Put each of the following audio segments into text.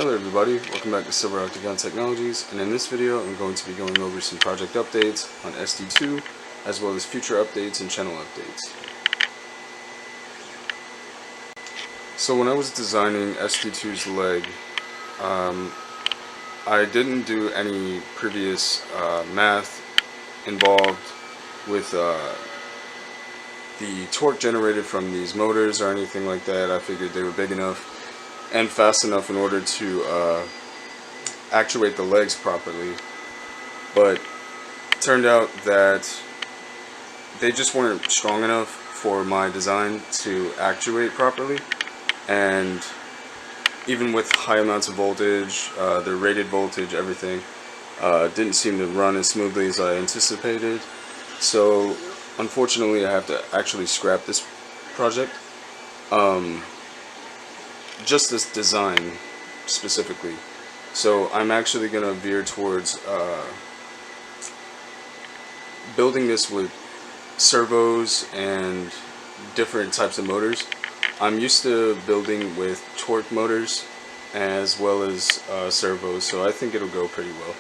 Hello everybody, welcome back to Silver Octagon Technologies, and in this video I'm going to be going over some project updates on SD-2 as well as future updates and channel updates. So when I was designing SD-2's leg, I didn't do any previous math involved with the torque generated from these motors or anything like that. I figured they were big enough and fast enough in order to actuate the legs properly, but it turned out that they just weren't strong enough for my design to actuate properly, and even with high amounts of voltage, the rated voltage, everything didn't seem to run as smoothly as I anticipated. So unfortunately I have to actually scrap this project. Just this design specifically. So I'm actually going to veer towards building this with servos and different types of motors. I'm used to building with torque motors as well as servos, so I think it'll go pretty well.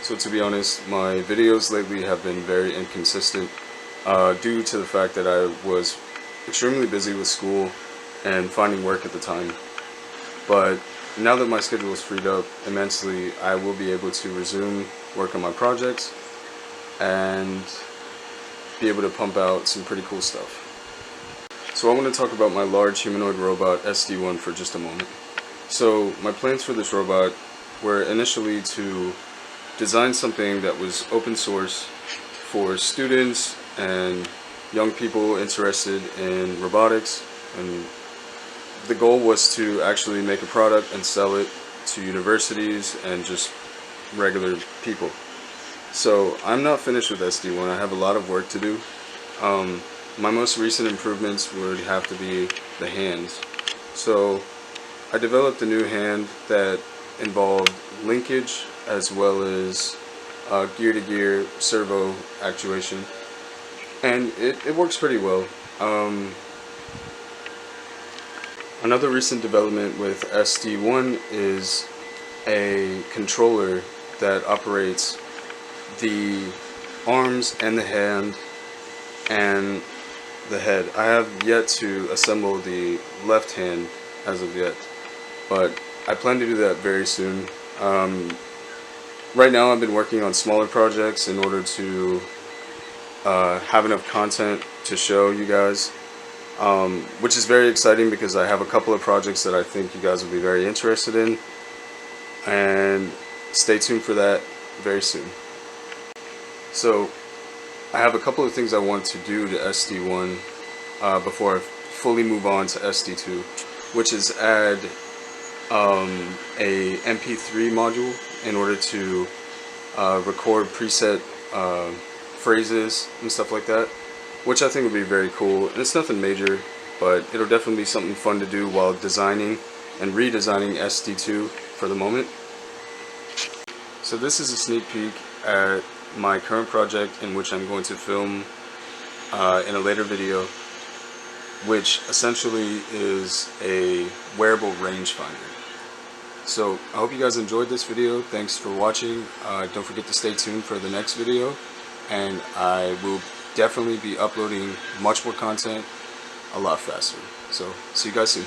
So to be honest, my videos lately have been very inconsistent due to the fact that I was extremely busy with school and finding work at the time. But now that my schedule is freed up immensely, I will be able to resume work on my projects and be able to pump out some pretty cool stuff. So I want to talk about my large humanoid robot SD-1 for just a moment. So my plans for this robot were initially to design something that was open source for students and young people interested in robotics, and the goal was to actually make a product and sell it to universities and just regular people. So I'm not finished with SD-1. I have a lot of work to do. My most recent improvements would have to be the hands. So I developed a new hand that involved linkage as well as gear-to-gear servo actuation. And it works pretty well. Another recent development with SD-1 is a controller that operates the arms and the hand and the head. I have yet to assemble the left hand as of yet, but I plan to do that very soon. Right now I've been working on smaller projects in order to have enough content to show you guys, which is very exciting because I have a couple of projects that I think you guys will be very interested in, and stay tuned for that very soon. So I have a couple of things I want to do to SD-1 before I fully move on to SD-2, which is add a MP3 module in order to record preset phrases and stuff like that, which I think would be very cool. And it's nothing major, but it'll definitely be something fun to do while designing and redesigning SD-2 for the moment. So this is a sneak peek at my current project, in which I'm going to film in a later video, which essentially is a wearable rangefinder. So I hope you guys enjoyed this video. Thanks for watching. Don't forget to stay tuned for the next video, and I will definitely be uploading much more content a lot faster. So see you guys soon.